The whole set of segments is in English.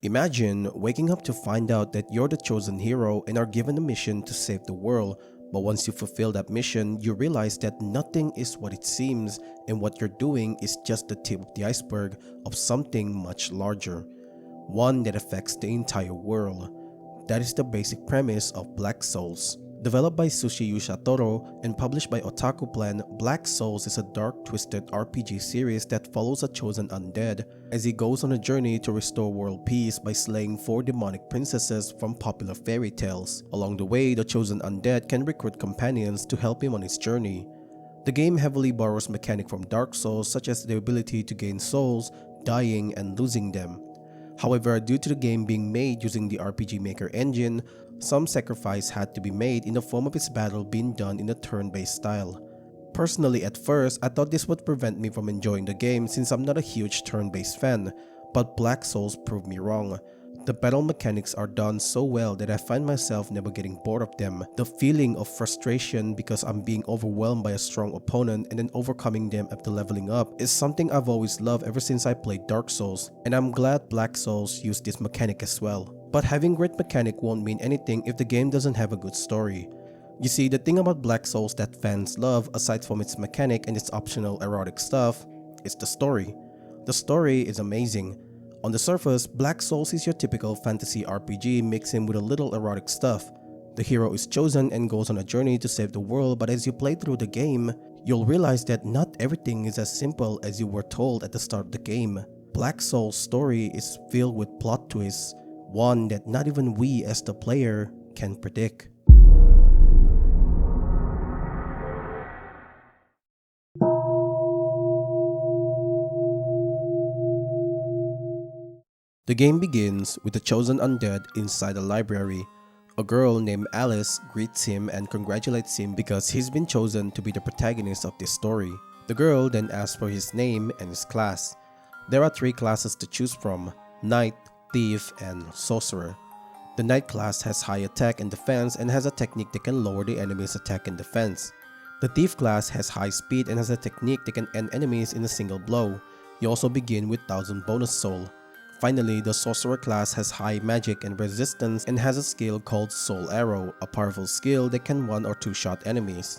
Imagine waking up to find out that you're the chosen hero and are given a mission to save the world, but once you fulfill that mission, you realize that nothing is what it seems and what you're doing is just the tip of the iceberg of something much larger, one that affects the entire world. That is the basic premise of Black Souls. Developed by Sushi Yuusha Toro and published by Otaku Plan, Black Souls is a dark, twisted RPG series that follows a chosen undead as he goes on a journey to restore world peace by slaying 4 demonic princesses from popular fairy tales. Along the way, the chosen undead can recruit companions to help him on his journey. The game heavily borrows mechanics from Dark Souls such as the ability to gain souls, dying, and losing them. However, due to the game being made using the rpgmaker engine, some sacrifice had to be made in the form of its battle being done in a turn-based style. Personally, at first, I thought this would prevent me from enjoying the game since I'm not a huge turn-based fan, but Black Souls proved me wrong. The battle mechanics are done so well that I find myself never getting bored of them. The feeling of frustration because I'm being overwhelmed by a strong opponent and then overcoming them after leveling up is something I've always loved ever since I played Dark Souls, and I'm glad Black Souls used this mechanic as well. But having great mechanic won't mean anything if the game doesn't have a good story. You see, the thing about Black Souls that fans love, aside from its mechanic and its optional erotic stuff, is the story. The story is amazing. On the surface, Black Souls is your typical fantasy RPG mixed in with a little erotic stuff. The hero is chosen and goes on a journey to save the world, but as you play through the game, you'll realize that not everything is as simple as you were told at the start of the game. Black Souls' story is filled with plot twists, one that not even we as the player can predict. The game begins with the chosen undead inside a library. A girl named Alice greets him and congratulates him because he's been chosen to be the protagonist of this story. The girl then asks for his name and his class. There are 3 classes to choose from: Knight, Thief, and Sorcerer. The Knight class has high attack and defense and has a technique that can lower the enemy's attack and defense. The Thief class has high speed and has a technique that can end enemies in a single blow. You also begin with 1000 bonus soul. Finally, the Sorcerer class has high magic and resistance and has a skill called Soul Arrow, a powerful skill that can 1 or 2 shot enemies.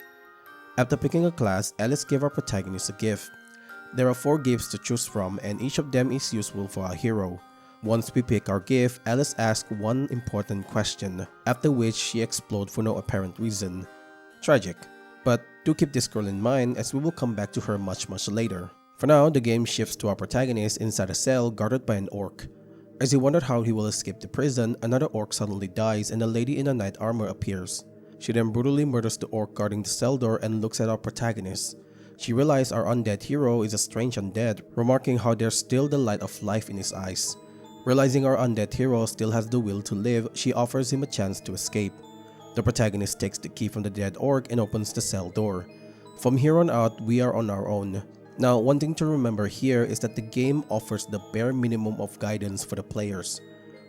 After picking a class, Alice gave our protagonist a gift. There are 4 gifts to choose from and each of them is useful for our hero. Once we pick our gift, Alice asks one important question, after which she explodes for no apparent reason. Tragic. But do keep this girl in mind as we will come back to her much later. For now, the game shifts to our protagonist inside a cell guarded by an orc. As he wondered how he will escape the prison, another orc suddenly dies and a lady in a knight armor appears. She then brutally murders the orc guarding the cell door and looks at our protagonist. She realizes our undead hero is a strange undead, remarking how there's still the light of life in his eyes. Realizing our undead hero still has the will to live, she offers him a chance to escape. The protagonist takes the key from the dead orc and opens the cell door. From here on out, we are on our own. Now, one thing to remember here is that the game offers the bare minimum of guidance for the players.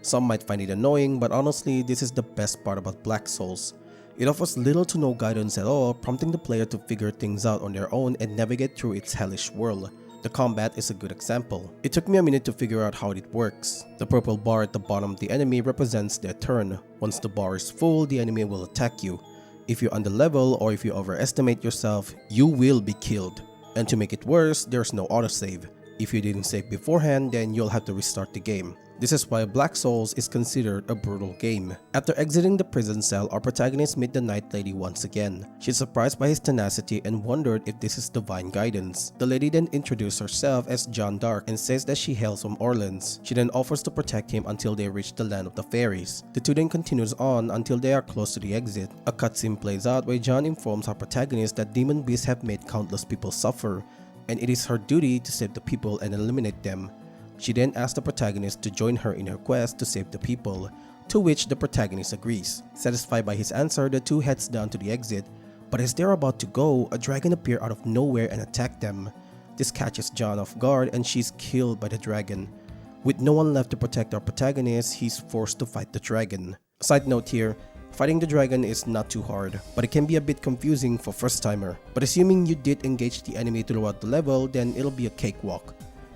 Some might find it annoying, but honestly, this is the best part about Black Souls. It offers little to no guidance at all, prompting the player to figure things out on their own and navigate through its hellish world. The combat is a good example. It took me a minute to figure out how it works. The purple bar at the bottom of the enemy represents their turn. Once the bar is full, the enemy will attack you. If you underlevel or if you overestimate yourself, you will be killed. And to make it worse, there's no autosave. If you didn't save beforehand, then you'll have to restart the game. This is why Black Souls is considered a brutal game. After exiting the prison cell, our protagonist meets the Night Lady once again. She's surprised by his tenacity and wondered if this is divine guidance. The lady then introduced herself as Jeanne d'Arc and says that she hails from Orleans. She then offers to protect him until they reach the land of the fairies. The two then continues on until they are close to the exit. A cutscene plays out where Jeanne informs our protagonist that demon beasts have made countless people suffer, and it is her duty to save the people and eliminate them. She then asks the protagonist to join her in her quest to save the people, to which the protagonist agrees. Satisfied by his answer, the two heads down to the exit, but as they're about to go, a dragon appears out of nowhere and attacks them. This catches Jeanne off guard and she's killed by the dragon. With no one left to protect our protagonist, he's forced to fight the dragon. Side note here, fighting the dragon is not too hard, but it can be a bit confusing for first timer. But assuming you did engage the enemy throughout the level, then it'll be a cakewalk.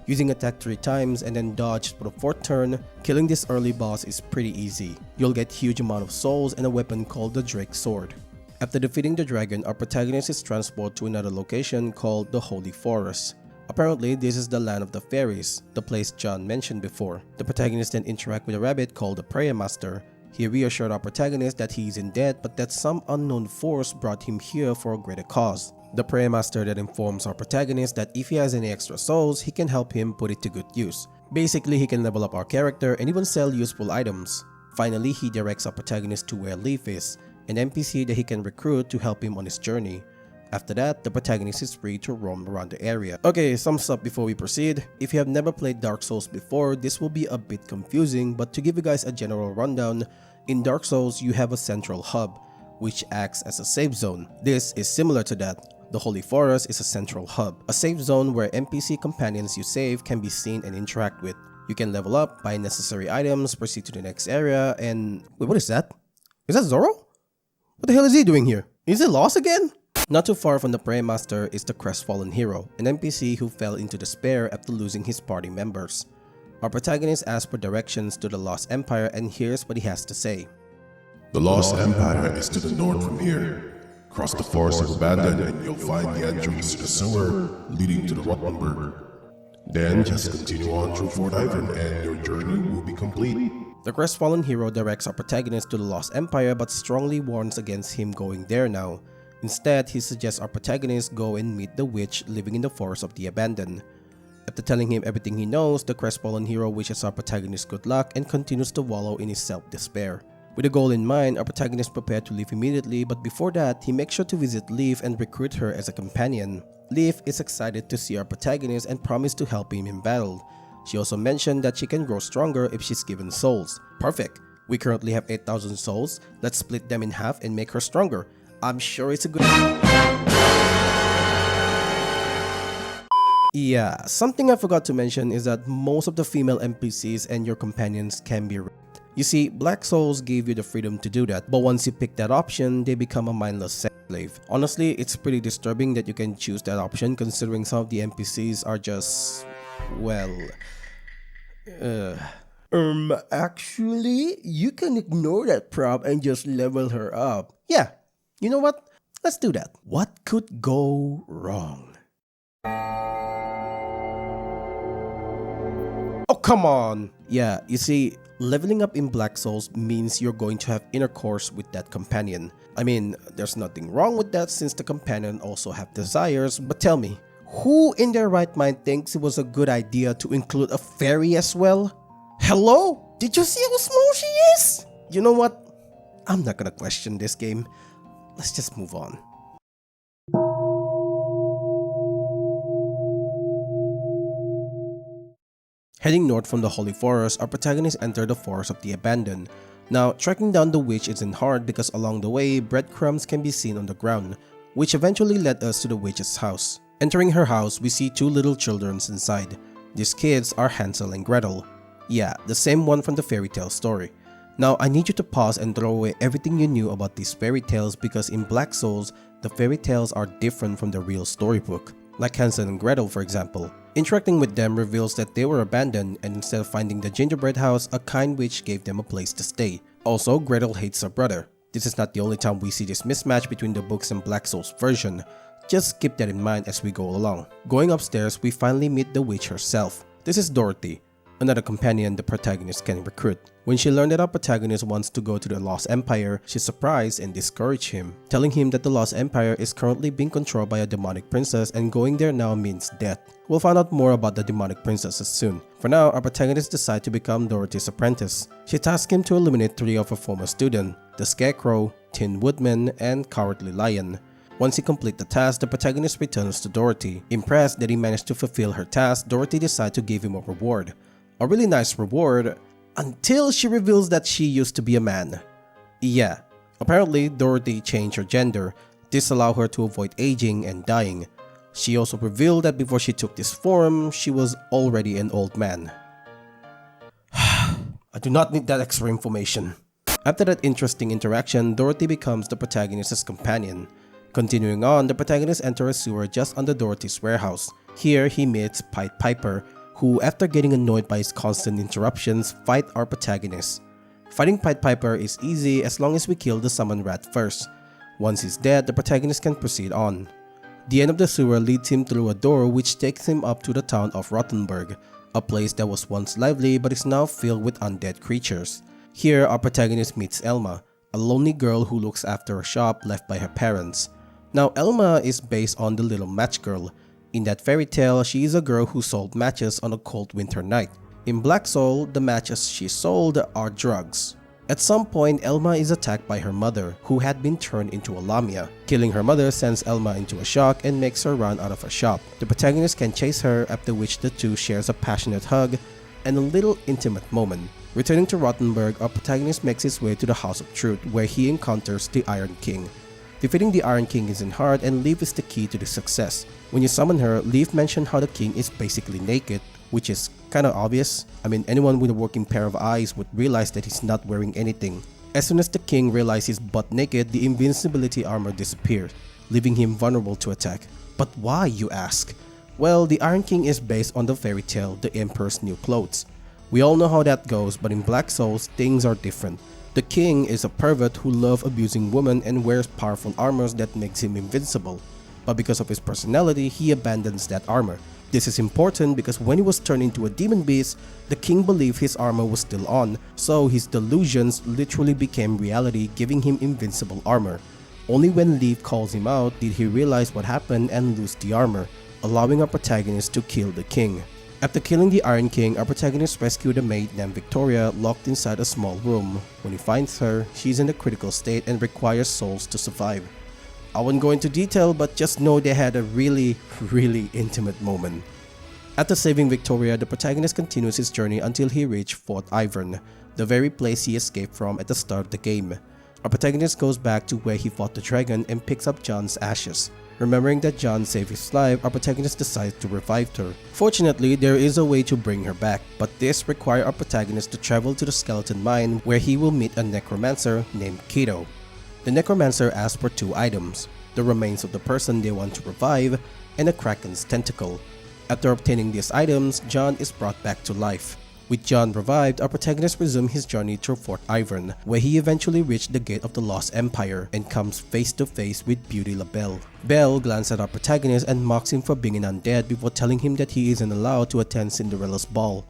Using attack 3 times and then dodge for the 4th turn, killing this early boss is pretty easy. You'll get huge amount of souls and a weapon called the Drake Sword. After defeating the dragon, our protagonist is transported to another location called the Holy Forest. Apparently, this is the land of the fairies, the place John mentioned before. The protagonist then interacts with a rabbit called the Prayer Master. He reassured our protagonist that he is in debt but that some unknown force brought him here for a greater cause. The Prayer Master then informs our protagonist that if he has any extra souls, he can help him put it to good use. Basically, he can level up our character and even sell useful items. Finally, he directs our protagonist to where Leaf is, an NPC that he can recruit to help him on his journey. After that, the protagonist is free to roam around the area. Okay, some stuff before we proceed. If you have never played Dark Souls before, this will be a bit confusing, but to give you guys a general rundown, in Dark Souls you have a central hub, which acts as a save zone. This is similar to that. The Holy Forest is a central hub, a safe zone where NPC companions you save can be seen and interact with. You can level up, buy necessary items, proceed to the next area, and... Wait, what is that? Is that Zoro? What the hell is he doing here? Is he lost again? Not too far from the Prayer Master is the Crestfallen Hero, an NPC who fell into despair after losing his party members. Our protagonist asks for directions to the Lost Empire and here's what he has to say. The Lost Empire is to the north from here. Cross the forest of Abandon and you'll find the entrance to the sewer leading to the Rottenberg. Then just continue on through Fort Ivan and your journey will be complete. The Crestfallen Hero directs our protagonist to the Lost Empire but strongly warns against him going there now. Instead, he suggests our protagonist go and meet the witch living in the forest of the Abandon. After telling him everything he knows, the Crestfallen Hero wishes our protagonist good luck and continues to wallow in his self-despair. With a goal in mind, our protagonist prepared to leave immediately, but before that, he makes sure to visit Leaf and recruit her as a companion. Leaf is excited to see our protagonist and promised to help him in battle. She also mentioned that she can grow stronger if she's given souls. Perfect! We currently have 8,000 souls, let's split them in half and make her stronger. I'm sure it's a good... Yeah, something I forgot to mention is that most of the female NPCs and your companions can be raped. You see, Black Souls gave you the freedom to do that, but once you pick that option, they become a mindless sex slave. Honestly, it's pretty disturbing that you can choose that option considering some of the NPCs are just... well... actually, you can ignore that prop and just level her up. Yeah, you know what? Let's do that. What could go wrong? Oh, come on! Yeah, you see, leveling up in Black Souls means you're going to have intercourse with that companion. I mean, there's nothing wrong with that since the companion also have desires, but tell me, who in their right mind thinks it was a good idea to include a fairy as well? Hello? Did you see how small she is? You know what? I'm not gonna question this game. Let's just move on. Heading north from the Holy Forest, our protagonist entered the Forest of the Abandoned. Now, tracking down the witch isn't hard because along the way, breadcrumbs can be seen on the ground, which eventually led us to the witch's house. Entering her house, we see two little children inside. These kids are Hansel and Gretel. Yeah, the same one from the fairy tale story. Now, I need you to pause and throw away everything you knew about these fairy tales because in Black Souls, the fairy tales are different from the real storybook. Like Hansel and Gretel, for example. Interacting with them reveals that they were abandoned and instead of finding the gingerbread house, a kind witch gave them a place to stay. Also, Gretel hates her brother. This is not the only time we see this mismatch between the books and Black Souls version. Just keep that in mind as we go along. Going upstairs, we finally meet the witch herself. This is Dorothy, another companion the protagonist can recruit. When she learned that our protagonist wants to go to the Lost Empire, she's surprised and discouraged him, telling him that the Lost Empire is currently being controlled by a demonic princess and going there now means death. We'll find out more about the demonic princesses soon. For now, our protagonist decides to become Dorothy's apprentice. She tasks him to eliminate 3 of her former students, the Scarecrow, Tin Woodman, and Cowardly Lion. Once he completes the task, the protagonist returns to Dorothy. Impressed that he managed to fulfill her task, Dorothy decides to give him a reward. A really nice reward, until she reveals that she used to be a man. Yeah, apparently Dorothy changed her gender. This allowed her to avoid aging and dying. She also revealed that before she took this form, she was already an old man. I do not need that extra information. After that interesting interaction, Dorothy becomes the protagonist's companion. Continuing on, the protagonist enters a sewer just under Dorothy's warehouse. Here, he meets Pied Piper, who, after getting annoyed by his constant interruptions, fight our protagonist. Fighting Pied Piper is easy as long as we kill the summon rat first. Once he's dead, the protagonist can proceed on. The end of the sewer leads him through a door which takes him up to the town of Rottenburg, a place that was once lively but is now filled with undead creatures. Here, our protagonist meets Elma, a lonely girl who looks after a shop left by her parents. Now, Elma is based on the Little Match Girl. In that fairy tale, she is a girl who sold matches on a cold winter night. In Black Soul, the matches she sold are drugs. At some point, Elma is attacked by her mother, who had been turned into a lamia. Killing her mother sends Elma into a shock and makes her run out of her shop. The protagonist can chase her, after which the two shares a passionate hug and a little intimate moment. Returning to Rottenburg, our protagonist makes his way to the House of Truth, where he encounters the Iron King. Defeating the Iron King isn't hard, and Leaf is the key to the success. When you summon her, Leaf mentioned how the king is basically naked, which is kinda obvious. I mean, anyone with a working pair of eyes would realize that he's not wearing anything. As soon as the king realizes he's butt naked, the invincibility armor disappears, leaving him vulnerable to attack. But why, you ask? Well, the Iron King is based on the fairy tale, The Emperor's New Clothes. We all know how that goes, but in Black Souls, things are different. The king is a pervert who loves abusing women and wears powerful armors that makes him invincible. But because of his personality, he abandons that armor. This is important because when he was turned into a demon beast, the king believed his armor was still on, so his delusions literally became reality, giving him invincible armor. Only when Leaf calls him out did he realize what happened and lose the armor, allowing our protagonist to kill the king. After killing the Iron King, our protagonist rescued a maid named Victoria locked inside a small room. When he finds her, she's in a critical state and requires souls to survive. I won't go into detail, but just know they had a really intimate moment. After saving Victoria, the protagonist continues his journey until he reaches Fort Ivern, the very place he escaped from at the start of the game. Our protagonist goes back to where he fought the dragon and picks up John's ashes. Remembering that John saved his life, our protagonist decides to revive her. Fortunately, there is a way to bring her back, but this requires our protagonist to travel to the skeleton mine where he will meet a necromancer named Keto. The necromancer asks for two items: the remains of the person they want to revive and a kraken's tentacle. After obtaining these items, John is brought back to life. With John revived, our protagonist resumes his journey through Fort Ivern, where he eventually reached the gate of the Lost Empire and comes face to face with Beauty LaBelle. Belle glances at our protagonist and mocks him for being an undead before telling him that he isn't allowed to attend Cinderella's ball.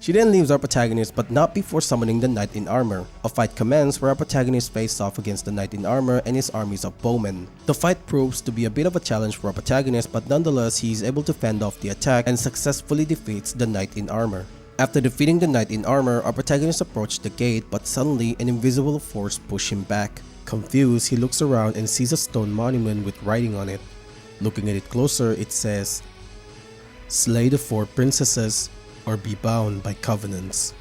She then leaves our protagonist, but not before summoning the Knight in Armor. A fight commences where our protagonist faces off against the Knight in Armor and his armies of bowmen. The fight proves to be a bit of a challenge for our protagonist, but nonetheless he is able to fend off the attack and successfully defeats the Knight in Armor. After defeating the Knight in Armor, our protagonist approached the gate, but suddenly an invisible force pushed him back. Confused, he looks around and sees a stone monument with writing on it. Looking at it closer, it says, "Slay the 4 princesses or be bound by covenants."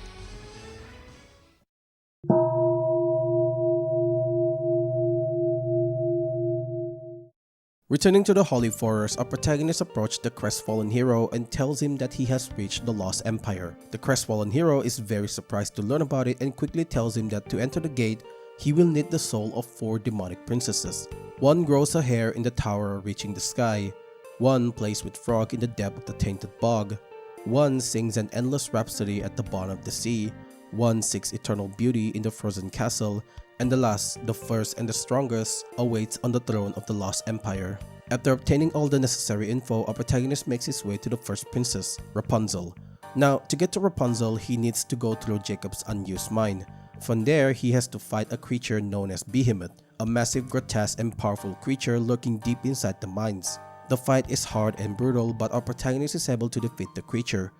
Returning to the Holy Forest, our protagonist approaches the crestfallen hero and tells him that he has reached the Lost Empire. The crestfallen hero is very surprised to learn about it and quickly tells him that to enter the gate, he will need the soul of 4 demonic princesses. One grows a hair in the tower reaching the sky, one plays with frog in the depth of the tainted bog, one sings an endless rhapsody at the bottom of the sea, one seeks eternal beauty in the frozen castle, and the last, the first and the strongest, awaits on the throne of the Lost Empire. After obtaining all the necessary info, our protagonist makes his way to the first princess, Rapunzel. Now, to get to Rapunzel, he needs to go through Jacob's unused mine. From there, he has to fight a creature known as Behemoth, a massive, grotesque, and powerful creature lurking deep inside the mines. The fight is hard and brutal, but our protagonist is able to defeat the creature.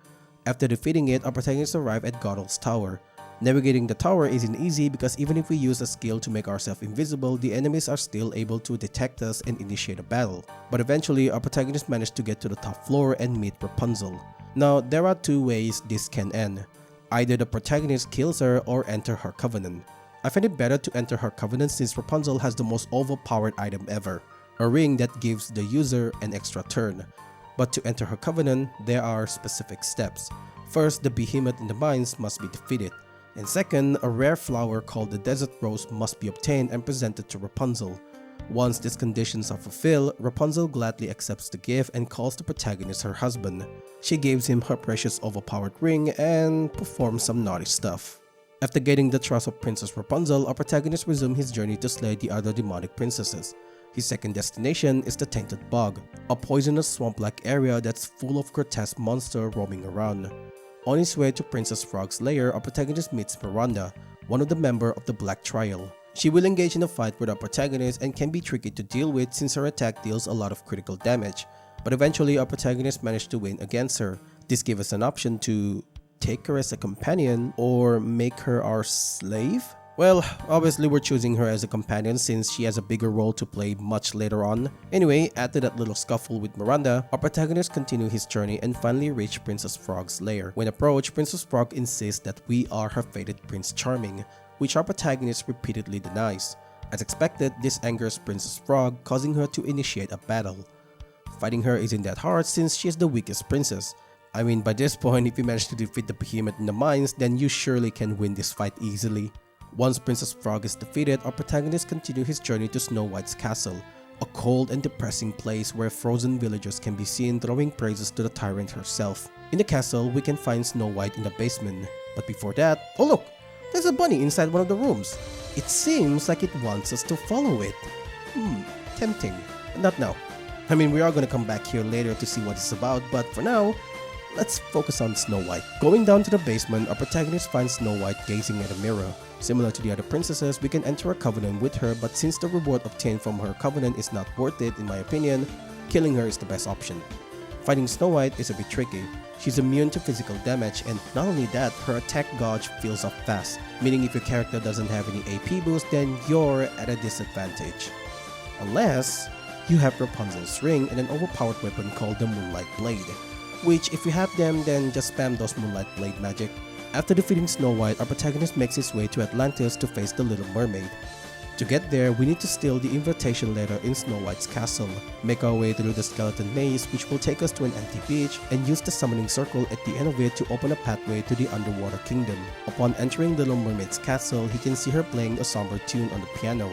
After defeating it, our protagonist arrives at Goddell's tower. Navigating the tower isn't easy because even if we use a skill to make ourselves invisible, the enemies are still able to detect us and initiate a battle. But eventually, our protagonist managed to get to the top floor and meet Rapunzel. Now, there are 2 ways this can end. Either the protagonist kills her or enter her covenant. I find it better to enter her covenant since Rapunzel has the most overpowered item ever, a ring that gives the user an extra turn. But to enter her covenant, there are specific steps. First, the behemoth in the mines must be defeated. And second, a rare flower called the desert rose must be obtained and presented to Rapunzel. Once these conditions are fulfilled, Rapunzel gladly accepts the gift and calls the protagonist her husband. She gives him her precious overpowered ring and performs some naughty stuff. After gaining the trust of Princess Rapunzel, our protagonist resumes his journey to slay the other demonic princesses. His second destination is the Tainted Bog, a poisonous swamp-like area that's full of grotesque monsters roaming around. On his way to Princess Frog's lair, our protagonist meets Miranda, one of the members of the Black Trial. She will engage in a fight with our protagonist and can be tricky to deal with since her attack deals a lot of critical damage, but eventually our protagonist managed to win against her. This gives us an option to take her as a companion or make her our slave? Well, obviously we're choosing her as a companion since she has a bigger role to play much later on. Anyway, after that little scuffle with Miranda, our protagonist continues his journey and finally reach Princess Frog's lair. When approached, Princess Frog insists that we are her fated Prince Charming, which our protagonist repeatedly denies. As expected, this angers Princess Frog, causing her to initiate a battle. Fighting her isn't that hard since she is the weakest princess. I mean, by this point, if you manage to defeat the behemoth in the mines, then you surely can win this fight easily. Once Princess Frog is defeated, our protagonist continues his journey to Snow White's castle, a cold and depressing place where frozen villagers can be seen throwing praises to the tyrant herself. In the castle, we can find Snow White in the basement, but before that, oh look! There's a bunny inside one of the rooms. It seems like it wants us to follow it. Tempting. Not now. I mean, we are gonna come back here later to see what it's about, but for now, let's focus on Snow White. Going down to the basement, our protagonist finds Snow White gazing at a mirror. Similar to the other princesses, we can enter a covenant with her, but since the reward obtained from her covenant is not worth it in my opinion, killing her is the best option. Fighting Snow White is a bit tricky. She's immune to physical damage, and not only that, her attack gauge fills up fast, meaning if your character doesn't have any AP boost, then you're at a disadvantage. Unless you have Rapunzel's ring and an overpowered weapon called the Moonlight Blade, which if you have them, then just spam those Moonlight Blade magic. After defeating Snow White, our protagonist makes his way to Atlantis to face the Little Mermaid. To get there, we need to steal the invitation letter in Snow White's castle, make our way through the skeleton maze which will take us to an empty beach, and use the summoning circle at the end of it to open a pathway to the underwater kingdom. Upon entering Little Mermaid's castle, he can see her playing a somber tune on the piano.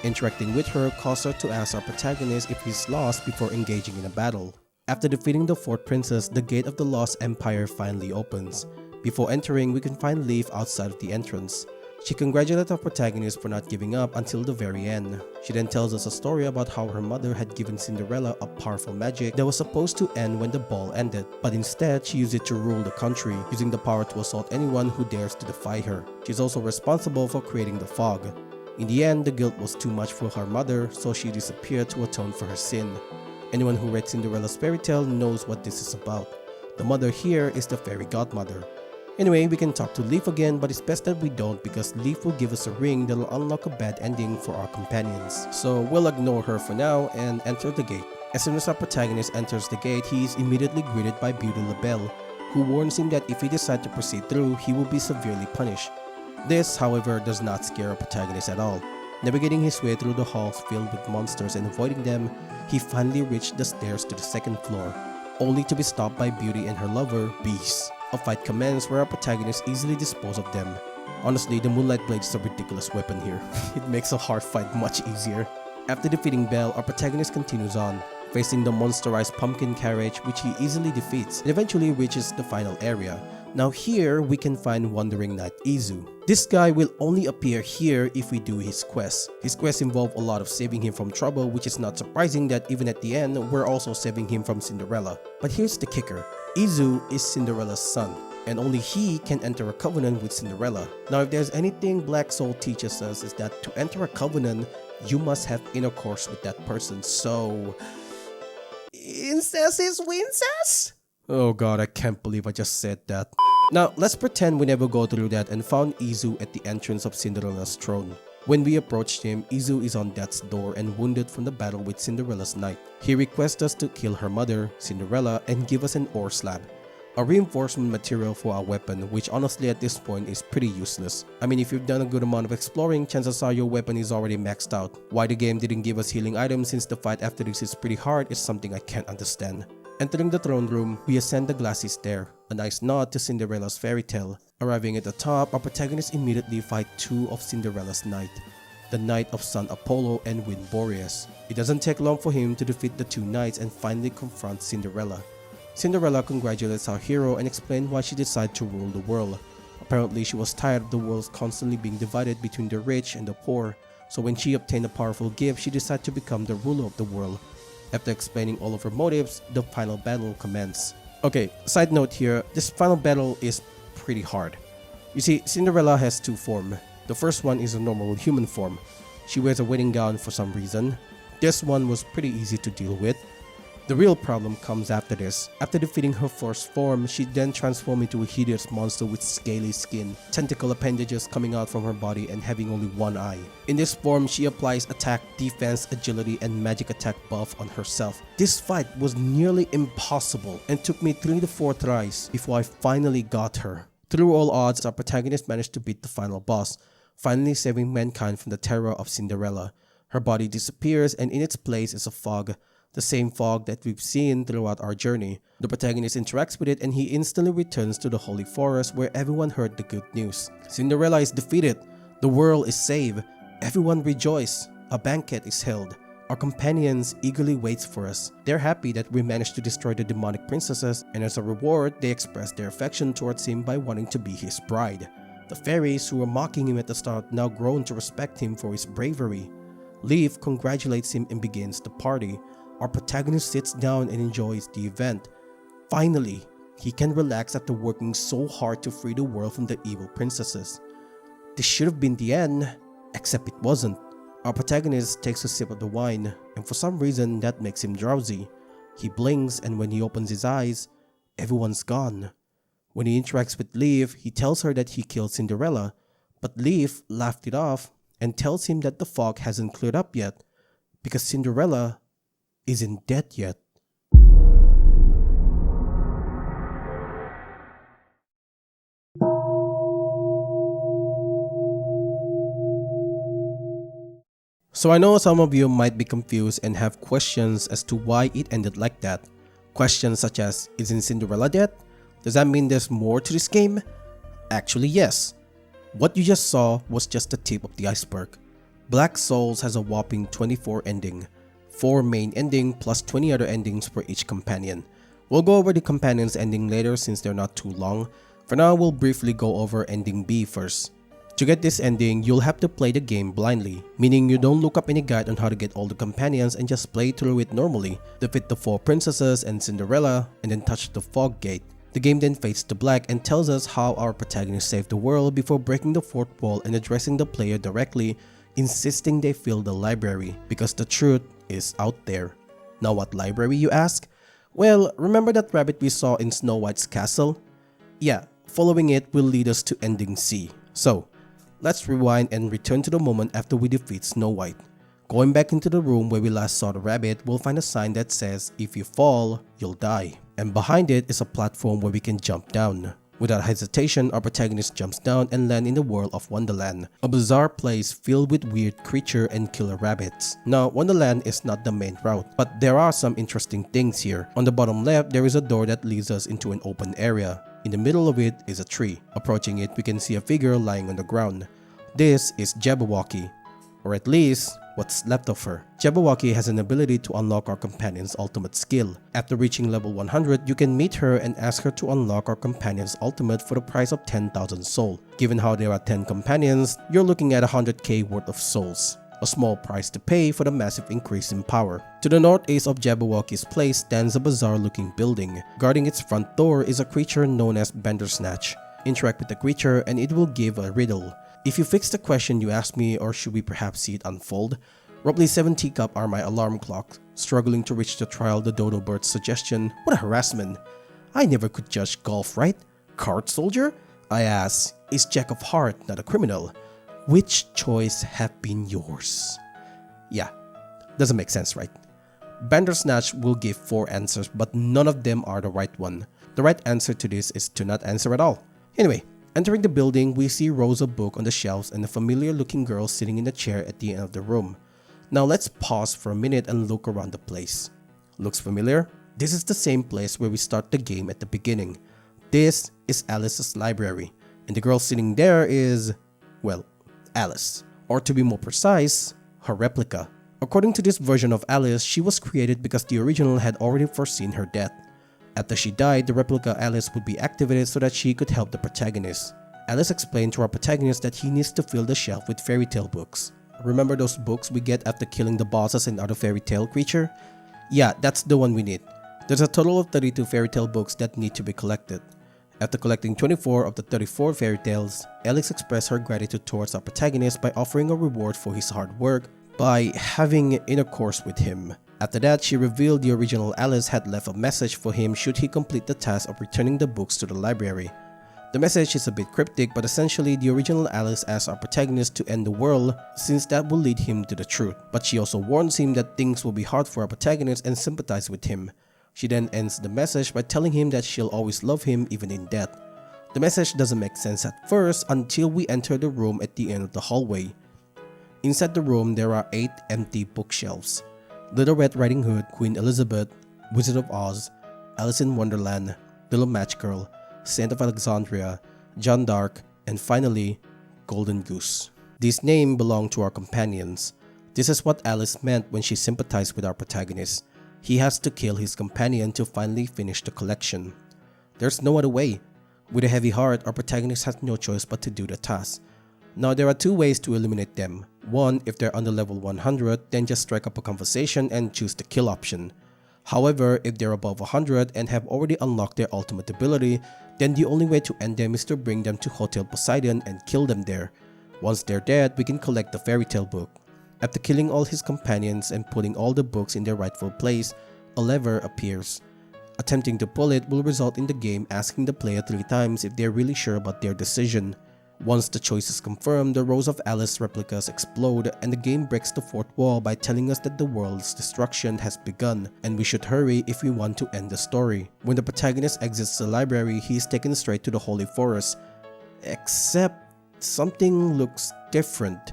Interacting with her causes her to ask our protagonist if he's lost before engaging in a battle. After defeating the fourth princess, the gate of the Lost Empire finally opens. Before entering, we can find Leaf outside of the entrance. She congratulates our protagonist for not giving up until the very end. She then tells us a story about how her mother had given Cinderella a powerful magic that was supposed to end when the ball ended, but instead she used it to rule the country, using the power to assault anyone who dares to defy her. She's also responsible for creating the fog. In the end, the guilt was too much for her mother, so she disappeared to atone for her sin. Anyone who read Cinderella's fairy tale knows what this is about. The mother here is the fairy godmother. Anyway, we can talk to Leaf again, but it's best that we don't because Leaf will give us a ring that will unlock a bad ending for our companions. So we'll ignore her for now and enter the gate. As soon as our protagonist enters the gate, he is immediately greeted by Beauty LaBelle, who warns him that if he decides to proceed through, he will be severely punished. This, however, does not scare our protagonist at all. Navigating his way through the halls filled with monsters and avoiding them, he finally reached the stairs to the second floor, only to be stopped by Beauty and her lover, Beast. A fight commenced where our protagonist easily disposed of them. Honestly, the Moonlight Blade is a ridiculous weapon here. It makes a hard fight much easier. After defeating Belle, our protagonist continues on, facing the monsterized pumpkin carriage which he easily defeats and eventually reaches the final area. Now here, we can find Wandering Knight Izu. This guy will only appear here if we do his quest. His quests involve a lot of saving him from trouble, which is not surprising that even at the end, we're also saving him from Cinderella. But here's the kicker. Izu is Cinderella's son, and only he can enter a covenant with Cinderella. Now if there's anything Black Soul teaches us is that to enter a covenant, you must have intercourse with that person, so... incest is wincest? Oh god, I can't believe I just said that. Now, let's pretend we never go through that and found Izu at the entrance of Cinderella's throne. When we approached him, Izu is on death's door and wounded from the battle with Cinderella's knight. He requests us to kill her mother, Cinderella, and give us an ore slab, a reinforcement material for our weapon, which honestly at this point is pretty useless. I mean, if you've done a good amount of exploring, chances are your weapon is already maxed out. Why the game didn't give us healing items since the fight after this is pretty hard is something I can't understand. Entering the throne room, we ascend the glassy stair, a nice nod to Cinderella's fairy tale. Arriving at the top, our protagonists immediately fight two of Cinderella's knights. the Knight of Sun Apollo and Wind Boreas. It doesn't take long for him to defeat the two knights and finally confront Cinderella. Cinderella congratulates our hero and explains why she decided to rule the world. Apparently, she was tired of the world constantly being divided between the rich and the poor, so when she obtained a powerful gift, she decided to become the ruler of the world. After explaining all of her motives, the final battle commenced. Okay, side note here, this final battle is pretty hard. You see, Cinderella has two forms. The first one is a normal human form. She wears a wedding gown for some reason. This one was pretty easy to deal with. The real problem comes after this. After defeating her first form, she then transformed into a hideous monster with scaly skin, tentacle appendages coming out from her body and having only one eye. In this form, she applies attack, defense, agility, and magic attack buff on herself. This fight was nearly impossible and took me 3 to 4 tries before I finally got her. Through all odds, our protagonist managed to beat the final boss, finally saving mankind from the terror of Cinderella. Her body disappears and in its place is a fog. The same fog that we've seen throughout our journey. The protagonist interacts with it and he instantly returns to the holy forest where everyone heard the good news. Cinderella is defeated. The world is saved. Everyone rejoice. A banquet is held. Our companions eagerly wait for us. They're happy that we managed to destroy the demonic princesses, and as a reward, they express their affection towards him by wanting to be his bride. The fairies who were mocking him at the start now grown to respect him for his bravery. Leaf congratulates him and begins the party. Our protagonist sits down and enjoys the event. Finally, he can relax after working so hard to free the world from the evil princesses. This should have been the end, except it wasn't. Our protagonist takes a sip of the wine, and for some reason that makes him drowsy. He blinks, and when he opens his eyes, everyone's gone. When he interacts with Leaf, he tells her that he killed Cinderella, but Leaf laughed it off and tells him that the fog hasn't cleared up yet, because Cinderella isn't dead yet. So I know some of you might be confused and have questions as to why it ended like that. Questions such as, isn't Cinderella dead? Does that mean there's more to this game? Actually yes. What you just saw was just the tip of the iceberg. Black Souls has a whopping 24 ending. 4 main ending plus 20 other endings for each companion. We'll go over the companions ending later since they're not too long. For now, we'll briefly go over ending B first. To get this ending, you'll have to play the game blindly, meaning you don't look up any guide on how to get all the companions and just play through it normally, defeat the 4 princesses and Cinderella, and then touch the fog gate. The game then fades to black and tells us how our protagonist saved the world before breaking the 4th wall and addressing the player directly, insisting they fill the library because the truth is out there. Now what library, you ask? Well, remember that rabbit we saw in Snow White's castle? Yeah, following it will lead us to ending C. So, let's rewind and return to the moment after we defeat Snow White. Going back into the room where we last saw the rabbit, we'll find a sign that says, if you fall, you'll die. And behind it is a platform where we can jump down. Without hesitation, our protagonist jumps down and lands in the world of Wonderland, a bizarre place filled with weird creature and killer rabbits. Now, Wonderland is not the main route, but there are some interesting things here. On the bottom left, there is a door that leads us into an open area. In the middle of it is a tree. Approaching it, we can see a figure lying on the ground. This is Jabberwocky, or at least what's left of her. Jabberwocky has an ability to unlock our companion's ultimate skill. After reaching level 100, you can meet her and ask her to unlock our companion's ultimate for the price of 10,000 soul. Given how there are 10 companions, you're looking at 100k worth of souls. A small price to pay for the massive increase in power. To the northeast of Jabberwocky's place stands a bizarre looking building. Guarding its front door is a creature known as Bandersnatch. Interact with the creature and it will give a riddle. If you fix the question you asked me, or should we perhaps see it unfold? Roughly 7 teacup are my alarm clock, struggling to reach the trial the dodo bird's suggestion. What a harassment. I never could judge golf, right? Card soldier? I ask, is Jack of Heart not a criminal? Which choice have been yours? Yeah, doesn't make sense, right? Bandersnatch will give 4 answers, but none of them are the right one. The right answer to this is to not answer at all. Anyway, entering the building, we see rows of books on the shelves and a familiar looking girl sitting in a chair at the end of the room. Now let's pause for a minute and look around the place. Looks familiar? This is the same place where we start the game at the beginning. This is Alice's library, and the girl sitting there is, well, Alice. or to be more precise, her replica. According to this version of Alice, she was created because the original had already foreseen her death. After she died, the replica Alice would be activated so that she could help the protagonist. Alice explained to our protagonist that he needs to fill the shelf with fairy tale books. Remember those books we get after killing the bosses and other fairy tale creature? Yeah, that's the one we need. There's a total of 32 fairy tale books that need to be collected. After collecting 24 of the 34 fairy tales, Alice expressed her gratitude towards our protagonist by offering a reward for his hard work by having intercourse with him. After that, she revealed the original Alice had left a message for him should he complete the task of returning the books to the library. The message is a bit cryptic, but essentially the original Alice asks our protagonist to end the world since that will lead him to the truth. But she also warns him that things will be hard for our protagonist and sympathize with him. She then ends the message by telling him that she'll always love him even in death. The message doesn't make sense at first until we enter the room at the end of the hallway. Inside the room, there are 8 empty bookshelves. Little Red Riding Hood, Queen Elizabeth, Wizard of Oz, Alice in Wonderland, Little Match Girl, Saint of Alexandria, Jeanne d'Arc, and finally, Golden Goose. These names belong to our companions. This is what Alice meant when she sympathized with our protagonist. He has to kill his companion to finally finish the collection. There's no other way. With a heavy heart, our protagonist has no choice but to do the task. Now there are 2 ways to eliminate them. One, if they're under level 100, then just strike up a conversation and choose the kill option. However, if they're above 100 and have already unlocked their ultimate ability, then the only way to end them is to bring them to Hotel Poseidon and kill them there. Once they're dead, we can collect the fairy tale book. After killing all his companions and putting all the books in their rightful place, a lever appears. Attempting to pull it will result in the game asking the player 3 times if they're really sure about their decision. Once the choice is confirmed, the rows of Alice replicas explode and the game breaks the 4th wall by telling us that the world's destruction has begun and we should hurry if we want to end the story. When the protagonist exits the library, he is taken straight to the Holy Forest. Except something looks different.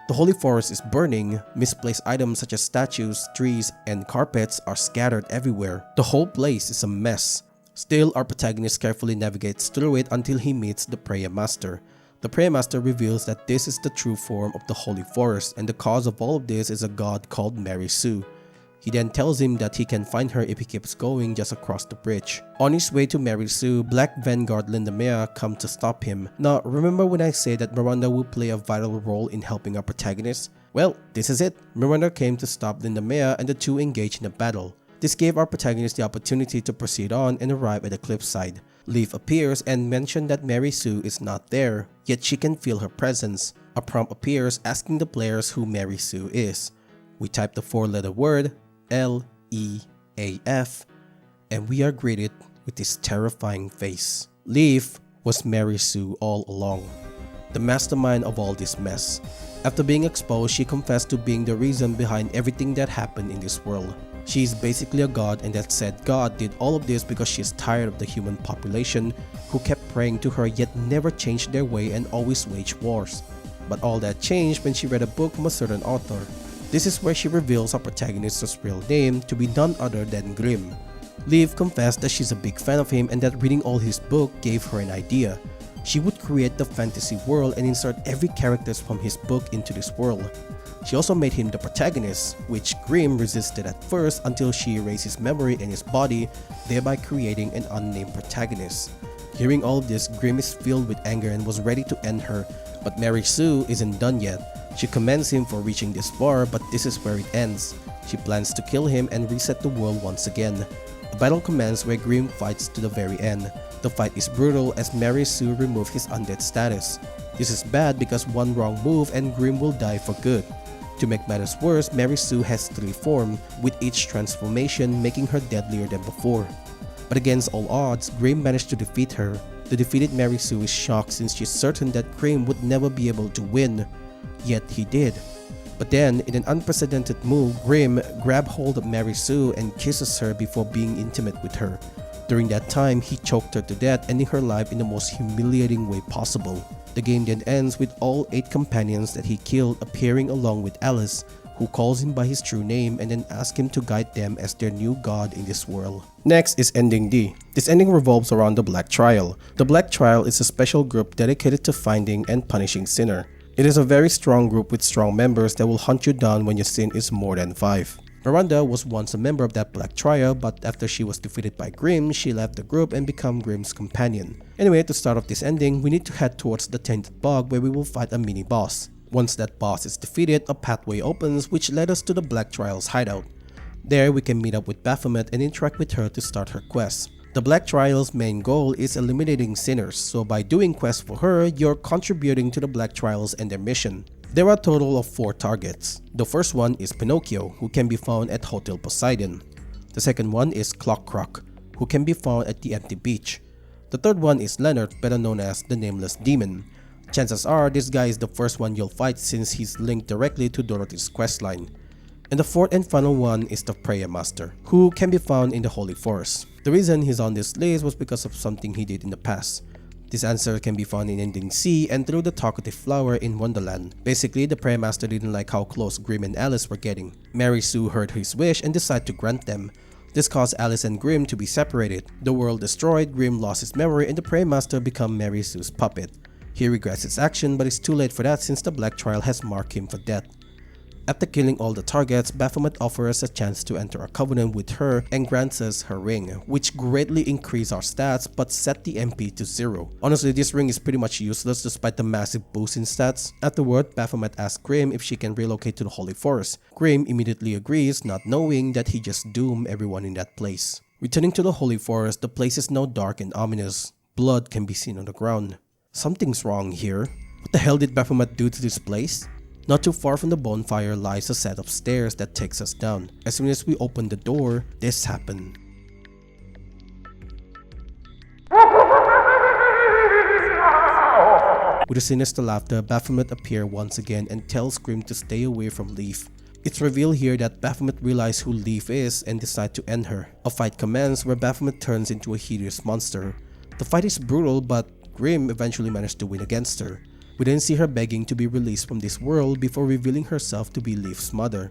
The Holy Forest is burning, misplaced items such as statues, trees, and carpets are scattered everywhere. The whole place is a mess. Still, our protagonist carefully navigates through it until he meets the Prayer Master. The Prayer Master reveals that this is the true form of the Holy Forest and the cause of all of this is a god called Mary Sue. He then tells him that he can find her if he keeps going just across the bridge. On his way to Mary Sue, Black Vanguard Lindamea come to stop him. Now, remember when I said that Miranda will play a vital role in helping our protagonist? Well, this is it. Miranda came to stop Lindamea and the two engaged in a battle. This gave our protagonist the opportunity to proceed on and arrive at the cliffside. Leaf appears and mentions that Mary Sue is not there, yet she can feel her presence. A prompt appears asking the players who Mary Sue is. We type the 4-letter word L-E-A-F and we are greeted with this terrifying face. Leaf was Mary Sue all along, the mastermind of all this mess. After being exposed, she confessed to being the reason behind everything that happened in this world. She is basically a god, and that said God did all of this because she is tired of the human population who kept praying to her yet never changed their way and always waged wars. But all that changed when she read a book from a certain author. This is where she reveals our protagonist's real name to be none other than Grimm. Liv confessed that she's a big fan of him and that reading all his book gave her an idea. She would create the fantasy world and insert every character from his book into this world. She also made him the protagonist, which Grimm resisted at first until she erased his memory and his body, thereby creating an unnamed protagonist. Hearing all of this, Grimm is filled with anger and was ready to end her, but Mary Sue isn't done yet. She commends him for reaching this far, but this is where it ends. She plans to kill him and reset the world once again. A battle commences where Grimm fights to the very end. The fight is brutal as Mary Sue removes his undead status. This is bad because one wrong move and Grimm will die for good. To make matters worse, Mary Sue has 3 forms, with each transformation making her deadlier than before. But against all odds, Grimm managed to defeat her. The defeated Mary Sue is shocked since she's certain that Grimm would never be able to win. Yet he did. But then, in an unprecedented move, Grimm grabs hold of Mary Sue and kisses her before being intimate with her. During that time, he choked her to death, ending her life in the most humiliating way possible. The game then ends with all 8 companions that he killed appearing along with Alice, who calls him by his true name and then asks him to guide them as their new god in this world. Next is Ending D. This ending revolves around the Black Trial. The Black Trial is a special group dedicated to finding and punishing sinner. It is a very strong group with strong members that will hunt you down when your sin is more than 5. Miranda was once a member of that black trio, but after she was defeated by Grimm, she left the group and became Grimm's companion. Anyway, to start off this ending, we need to head towards the Tainted Bog where we will fight a mini-boss. Once that boss is defeated, a pathway opens which led us to the Black Trial's hideout. There, we can meet up with Baphomet and interact with her to start her quest. The Black Trial's main goal is eliminating sinners, so by doing quests for her, you're contributing to the Black Trials and their mission. There are a total of 4 targets. The first one is Pinocchio, who can be found at Hotel Poseidon. The second one is Clock Croc, who can be found at the empty beach. The third one is Leonard, better known as the Nameless Demon. Chances are this guy is the first one you'll fight since he's linked directly to Dorothy's questline. And the fourth and final one is the Prayer Master, who can be found in the Holy Forest. The reason he's on this list was because of something he did in the past. This answer can be found in ending C and through the talkative flower in Wonderland. Basically, the Prayer Master didn't like how close Grimm and Alice were getting. Mary Sue heard his wish and decided to grant them. This caused Alice and Grimm to be separated. The world destroyed, Grimm lost his memory, and the Prayer Master became Mary Sue's puppet. He regrets his action, but it's too late for that since the Black Trial has marked him for death. After killing all the targets, Baphomet offers us a chance to enter a covenant with her and grants us her ring, which greatly increased our stats but set the MP to 0. Honestly, this ring is pretty much useless despite the massive boost in stats. Afterward, Baphomet asks Grimm if she can relocate to the Holy Forest. Grimm immediately agrees, not knowing that he just doomed everyone in that place. Returning to the Holy Forest, the place is now dark and ominous. Blood can be seen on the ground. Something's wrong here. What the hell did Baphomet do to this place? Not too far from the bonfire lies a set of stairs that takes us down. As soon as we open the door, this happened. With a sinister laughter, Baphomet appears once again and tells Grimm to stay away from Leaf. It's revealed here that Baphomet realizes who Leaf is and decides to end her. A fight commences where Baphomet turns into a hideous monster. The fight is brutal, but Grimm eventually managed to win against her. We then see her begging to be released from this world before revealing herself to be Leaf's mother.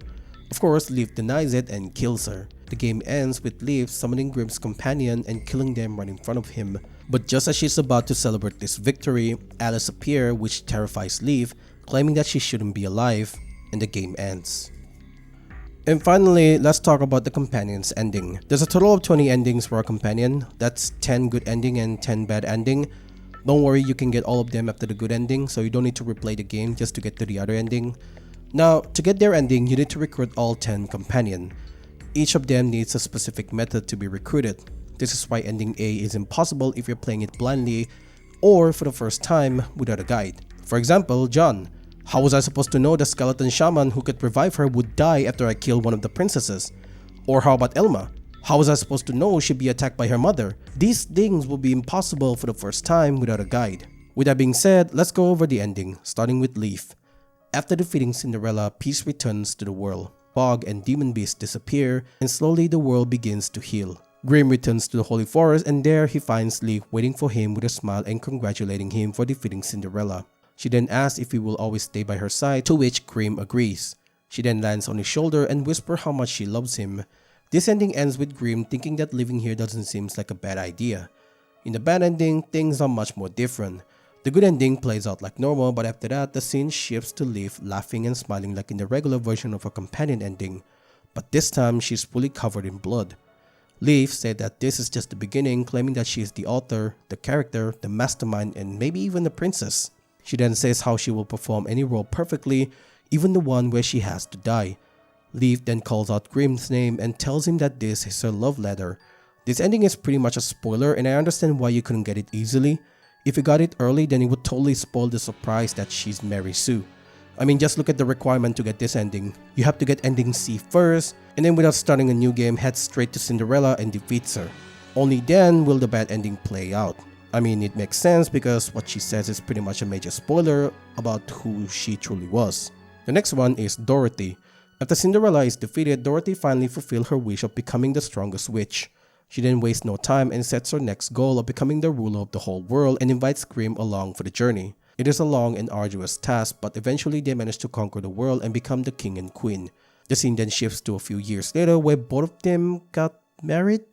Of course, Leaf denies it and kills her. The game ends with Leaf summoning Grimm's companion and killing them right in front of him. But just as she's about to celebrate this victory, Alice appears, which terrifies Leaf, claiming that she shouldn't be alive, and the game ends. And finally, let's talk about the companion's ending. There's a total of 20 endings for a companion. That's 10 good ending and 10 bad ending. Don't worry, you can get all of them after the good ending, so you don't need to replay the game just to get to the other ending. Now, to get their ending, you need to recruit all 10 companion. Each of them needs a specific method to be recruited. This is why ending A is impossible if you're playing it blindly or for the first time without a guide. For example, John. How was I supposed to know the skeleton shaman who could revive her would die after I killed one of the princesses? Or how about Elma? How was I supposed to know she'd be attacked by her mother? These things will be impossible for the first time without a guide. With that being said, let's go over the ending, starting with Leaf. After defeating Cinderella, peace returns to the world. Fog and demon beasts disappear, and slowly the world begins to heal. Grimm returns to the Holy Forest, and there he finds Leaf waiting for him with a smile and congratulating him for defeating Cinderella. She then asks if he will always stay by her side, to which Grimm agrees. She then lands on his shoulder and whispers how much she loves him. This ending ends with Grimm thinking that living here doesn't seem like a bad idea. In the bad ending, things are much more different. The good ending plays out like normal, but after that, the scene shifts to Leaf laughing and smiling like in the regular version of a companion ending. But this time, she's fully covered in blood. Leaf said that this is just the beginning, claiming that she is the author, the character, the mastermind, and maybe even the princess. She then says how she will perform any role perfectly, even the one where she has to die. Leaf then calls out Grimm's name and tells him that this is her love letter. This ending is pretty much a spoiler, and I understand why you couldn't get it easily. If you got it early, then it would totally spoil the surprise that she's Mary Sue. I mean, just look at the requirement to get this ending. You have to get ending C first, and then without starting a new game, head straight to Cinderella and defeats her. Only then will the bad ending play out. I mean, it makes sense because what she says is pretty much a major spoiler about who she truly was. The next one is Dorothy. After Cinderella is defeated, Dorothy finally fulfills her wish of becoming the strongest witch. She then wastes no time and sets her next goal of becoming the ruler of the whole world and invites Grimm along for the journey. It is a long and arduous task, but eventually they manage to conquer the world and become the king and queen. The scene then shifts to a few years later where both of them got married?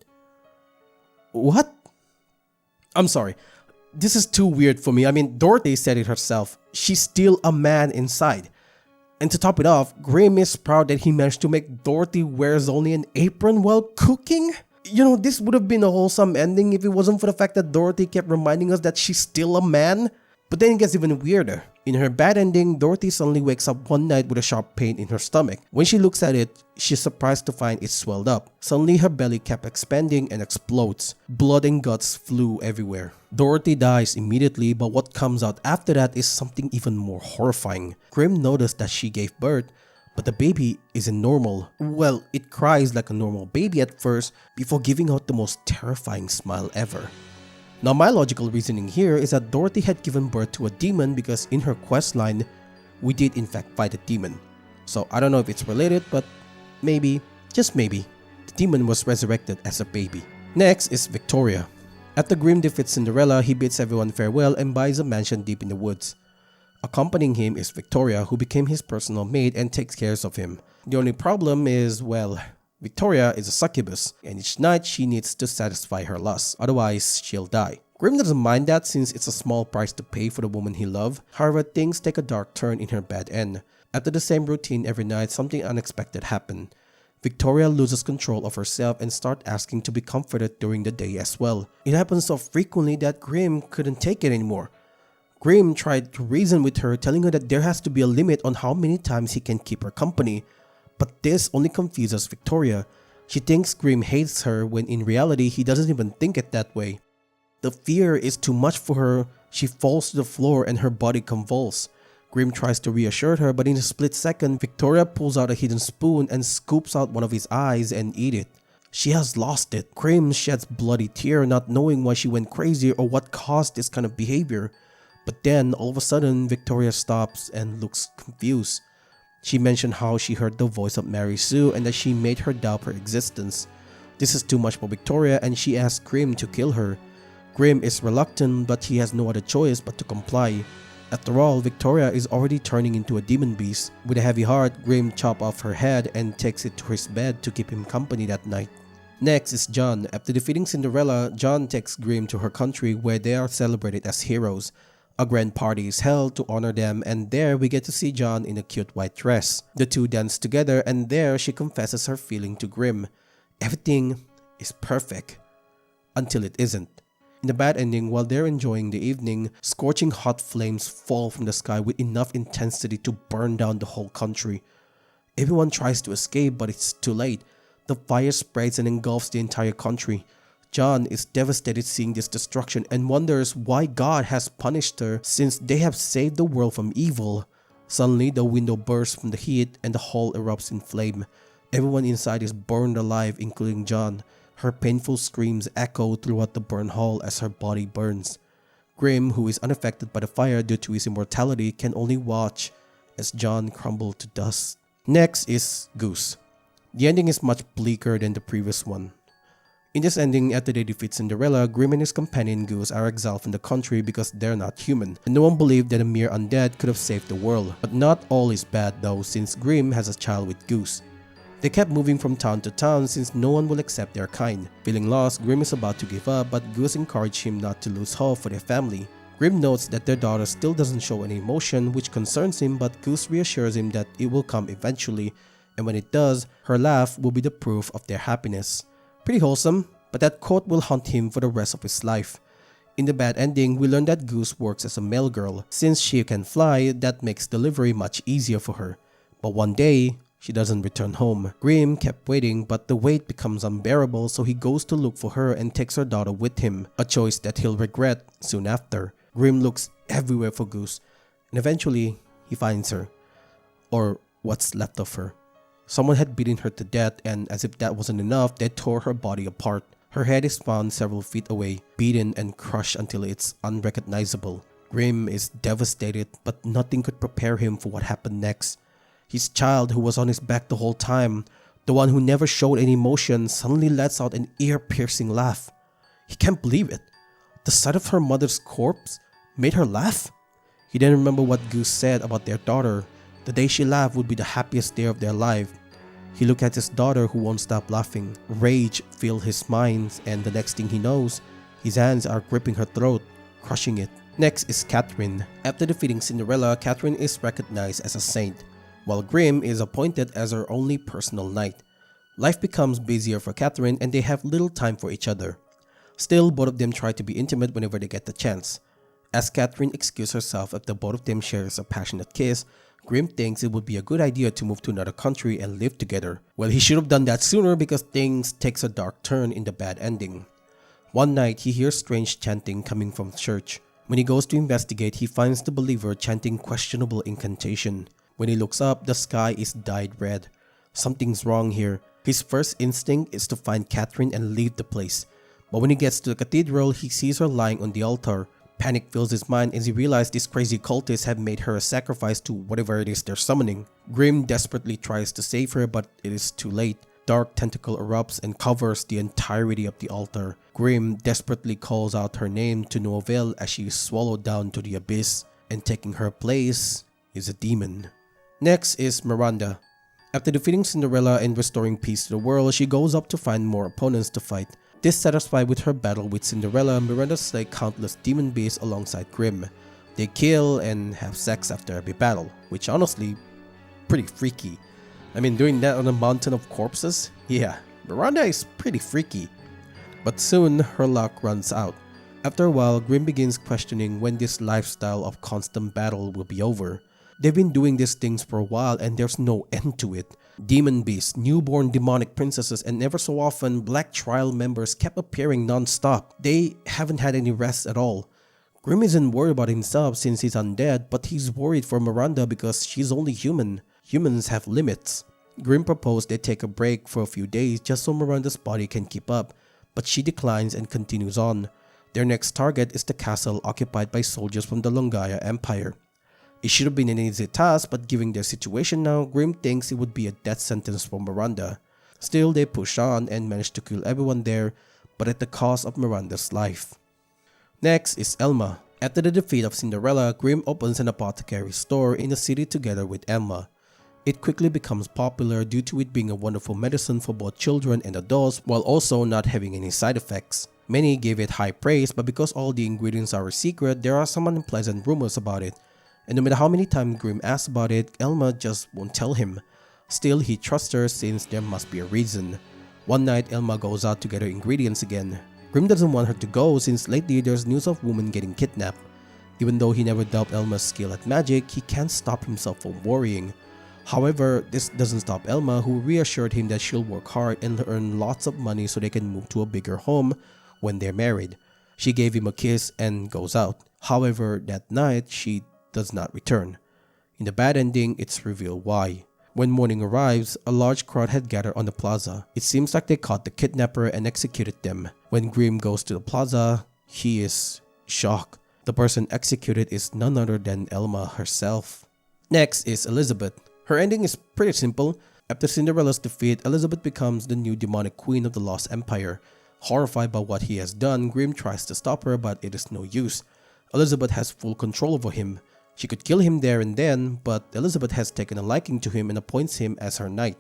What? I'm sorry. This is too weird for me. I mean, Dorothy said it herself. She's still a man inside. And to top it off, Grimm is proud that he managed to make Dorothy wears only an apron while cooking. You know, this would have been a wholesome ending if it wasn't for the fact that Dorothy kept reminding us that she's still a man. But then it gets even weirder. In her bad ending, Dorothy suddenly wakes up one night with a sharp pain in her stomach. When she looks at it, she's surprised to find it swelled up. Suddenly her belly kept expanding and explodes. Blood and guts flew everywhere. Dorothy dies immediately, but what comes out after that is something even more horrifying. Grimm noticed that she gave birth, but the baby isn't normal. Well, it cries like a normal baby at first before giving out the most terrifying smile ever. Now my logical reasoning here is that Dorothy had given birth to a demon because in her quest line, we did in fact fight a demon. So I don't know if it's related, but maybe, just maybe, the demon was resurrected as a baby. Next is Victoria. After Grimm defeats Cinderella, he bids everyone farewell and buys a mansion deep in the woods. Accompanying him is Victoria, who became his personal maid and takes care of him. The only problem is, well, Victoria is a succubus, and each night she needs to satisfy her lust, otherwise she'll die. Grimm doesn't mind that since it's a small price to pay for the woman he loves. However, things take a dark turn in her bad end. After the same routine every night, something unexpected happened. Victoria loses control of herself and starts asking to be comforted during the day as well. It happens so frequently that Grimm couldn't take it anymore. Grimm tried to reason with her, telling her that there has to be a limit on how many times he can keep her company. But this only confuses Victoria. She thinks Grimm hates her when in reality he doesn't even think it that way. The fear is too much for her. She falls to the floor and her body convulses. Grimm tries to reassure her, but in a split second, Victoria pulls out a hidden spoon and scoops out one of his eyes and eats it. She has lost it. Grimm sheds bloody tear, not knowing why she went crazy or what caused this kind of behavior. But then, all of a sudden, Victoria stops and looks confused. She mentioned how she heard the voice of Mary Sue and that she made her doubt her existence. This is too much for Victoria and she asks Grimm to kill her. Grimm is reluctant, but he has no other choice but to comply. After all, Victoria is already turning into a demon beast. With a heavy heart, Grimm chops off her head and takes it to his bed to keep him company that night. Next is John. After defeating Cinderella, John takes Grimm to her country where they are celebrated as heroes. A grand party is held to honor them, and there we get to see John in a cute white dress. The two dance together, and there she confesses her feeling to Grimm. Everything is perfect. Until it isn't. In the bad ending, while they're enjoying the evening, scorching hot flames fall from the sky with enough intensity to burn down the whole country. Everyone tries to escape, but it's too late. The fire spreads and engulfs the entire country. John is devastated seeing this destruction and wonders why God has punished her since they have saved the world from evil. Suddenly, the window bursts from the heat and the hall erupts in flame. Everyone inside is burned alive, including John. Her painful screams echo throughout the burnt hall as her body burns. Grimm, who is unaffected by the fire due to his immortality, can only watch as John crumbles to dust. Next is Goose. The ending is much bleaker than the previous one. In this ending, after they defeat Cinderella, Grimm and his companion Goose are exiled from the country because they're not human, and no one believed that a mere undead could have saved the world. But not all is bad though, since Grimm has a child with Goose. They kept moving from town to town since no one will accept their kind. Feeling lost, Grimm is about to give up, but Goose encouraged him not to lose hope for their family. Grimm notes that their daughter still doesn't show any emotion, which concerns him, but Goose reassures him that it will come eventually, and when it does, her laugh will be the proof of their happiness. Pretty wholesome, but that quote will haunt him for the rest of his life. In the bad ending, we learn that Goose works as a mail girl. Since she can fly, that makes delivery much easier for her. But one day, she doesn't return home. Grimm kept waiting, but the wait becomes unbearable, so he goes to look for her and takes her daughter with him, a choice that he'll regret soon after. Grimm looks everywhere for Goose, and eventually, he finds her. Or what's left of her. Someone had beaten her to death, and as if that wasn't enough, they tore her body apart. Her head is found several feet away, beaten and crushed until it's unrecognizable. Grimm is devastated, but nothing could prepare him for what happened next. His child, who was on his back the whole time, the one who never showed any emotion, suddenly lets out an ear-piercing laugh. He can't believe it. The sight of her mother's corpse made her laugh? He then remembered what Goose said about their daughter. The day she laughed would be the happiest day of their life. He looked at his daughter who won't stop laughing. Rage filled his mind, and the next thing he knows, his hands are gripping her throat. crushing it. Next is Catherine. After defeating Cinderella, Catherine is recognized as a saint, while Grimm is appointed as her only personal knight. Life becomes busier for Catherine and they have little time for each other. Still, both of them try to be intimate whenever they get the chance. As Catherine excuses herself after both of them shares a passionate kiss, Grimm thinks it would be a good idea to move to another country and live together. Well, he should have done that sooner because things takes a dark turn in the bad ending. One night, he hears strange chanting coming from church. When he goes to investigate, he finds the believer chanting questionable incantation. When he looks up, the sky is dyed red. Something's wrong here. His first instinct is to find Catherine and leave the place. But when he gets to the cathedral, he sees her lying on the altar. Panic fills his mind as he realizes these crazy cultists have made her a sacrifice to whatever it is they're summoning. Grimm desperately tries to save her, but it is too late. Dark tentacle erupts and covers the entirety of the altar. Grimm desperately calls out her name to no avail as she is swallowed down to the abyss, and taking her place is a demon. Next is Miranda. After defeating Cinderella and restoring peace to the world, she goes up to find more opponents to fight. Dissatisfied with her battle with Cinderella, Miranda slay countless demon beasts alongside Grimm. They kill and have sex after every battle, which honestly, pretty freaky. I mean, doing that on a mountain of corpses? Yeah, Miranda is pretty freaky. But soon, her luck runs out. After a while, Grimm begins questioning when this lifestyle of constant battle will be over. They've been doing these things for a while and there's no end to it. Demon beasts, newborn demonic princesses, and ever so often black trial members kept appearing non-stop. They haven't had any rest at all. Grimm isn't worried about himself since he's undead, but he's worried for Miranda because she's only human. Humans have limits. Grimm proposed they take a break for a few days just so Miranda's body can keep up, but she declines and continues on. Their next target is the castle occupied by soldiers from the Longaya Empire. It should have been an easy task, but given their situation now, Grimm thinks it would be a death sentence for Miranda. Still, they push on and manage to kill everyone there, but at the cost of Miranda's life. Next is Elma. After the defeat of Cinderella, Grimm opens an apothecary store in the city together with Elma. It quickly becomes popular due to it being a wonderful medicine for both children and adults while also not having any side effects. Many gave it high praise, but because all the ingredients are a secret, there are some unpleasant rumors about it. And no matter how many times Grimm asks about it, Elma just won't tell him. Still, he trusts her since there must be a reason. One night, Elma goes out to get her ingredients again. Grimm doesn't want her to go since lately there's news of women getting kidnapped. Even though he never doubted Elma's skill at magic, he can't stop himself from worrying. However, this doesn't stop Elma, who reassured him that she'll work hard and earn lots of money so they can move to a bigger home when they're married. She gave him a kiss and goes out. However, that night, she does not return. In the bad ending, it's revealed why. When morning arrives, a large crowd had gathered on the plaza. It seems like they caught the kidnapper and executed them. When Grimm goes to the plaza, he is shocked. The person executed is none other than Elma herself. Next is Elizabeth. Her ending is pretty simple. After Cinderella's defeat, Elizabeth becomes the new demonic queen of the Lost Empire. Horrified by what he has done, Grimm tries to stop her, but it is no use. Elizabeth has full control over him. She could kill him there and then, but Elizabeth has taken a liking to him and appoints him as her knight.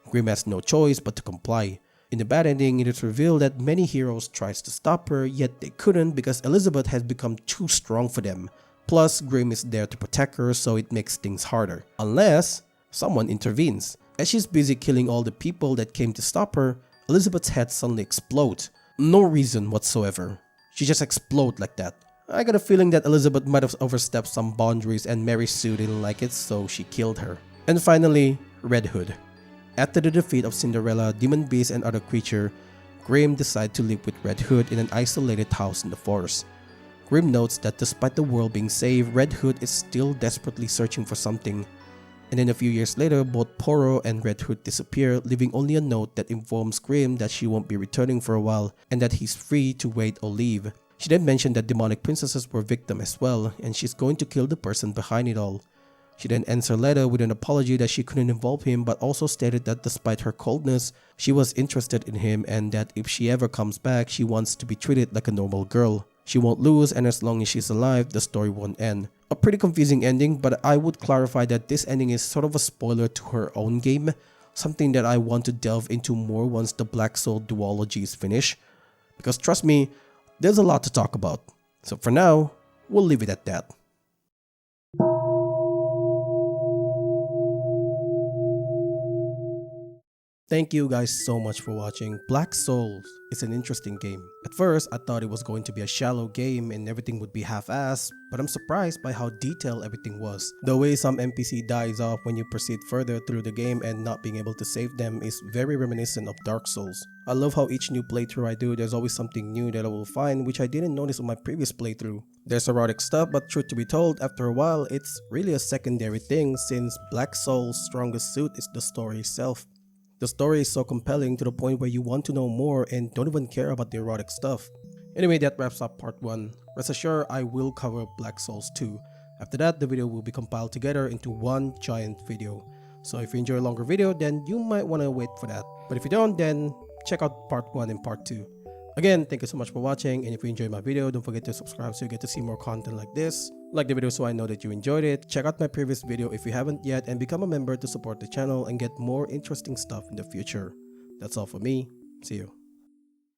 Grimm has no choice but to comply. In the bad ending, it is revealed that many heroes tries to stop her, yet they couldn't because Elizabeth has become too strong for them. Plus, Grimm is there to protect her, so it makes things harder. Unless someone intervenes. As she's busy killing all the people that came to stop her, Elizabeth's head suddenly explodes. No reason whatsoever. She just explodes like that. I got a feeling that Elizabeth might have overstepped some boundaries and Mary Sue didn't like it, so she killed her. And finally, Red Hood. After the defeat of Cinderella, demon beasts and other creatures, Grimm decides to live with Red Hood in an isolated house in the forest. Grimm notes that despite the world being saved, Red Hood is still desperately searching for something. And then a few years later, both Poro and Red Hood disappear, leaving only a note that informs Grimm that she won't be returning for a while and that he's free to wait or leave. She then mentioned that demonic princesses were victims as well, and she's going to kill the person behind it all. She then ends her letter with an apology that she couldn't involve him, but also stated that despite her coldness, she was interested in him and that if she ever comes back, she wants to be treated like a normal girl. She won't lose, and as long as she's alive, the story won't end. A pretty confusing ending, but I would clarify that this ending is sort of a spoiler to her own game, something that I want to delve into more once the Black Soul duology is finished. Because trust me, there's a lot to talk about. So for now, we'll leave it at that. Thank you guys so much for watching. Black Souls is an interesting game. At first, I thought it was going to be a shallow game and everything would be half-assed, but I'm surprised by how detailed everything was. The way some NPC dies off when you proceed further through the game and not being able to save them is very reminiscent of Dark Souls. I love how each new playthrough I do, there's always something new that I will find which I didn't notice on my previous playthrough. There's erotic stuff, but truth to be told, after a while, it's really a secondary thing since Black Souls' strongest suit is the story itself. The story is so compelling to the point where you want to know more and don't even care about the erotic stuff. Anyway, that wraps up part 1. Rest assured, I will cover Black Souls 2. After that, the video will be compiled together into one giant video. So if you enjoy a longer video, then you might want to wait for that. But if you don't, then check out part 1 and part 2. Again, thank you so much for watching, and if you enjoyed my video, don't forget to subscribe so you get to see more content like this. Like the video so I know that you enjoyed it. Check out my previous video if you haven't yet, and become a member to support the channel and get more interesting stuff in the future. That's all for me. See you.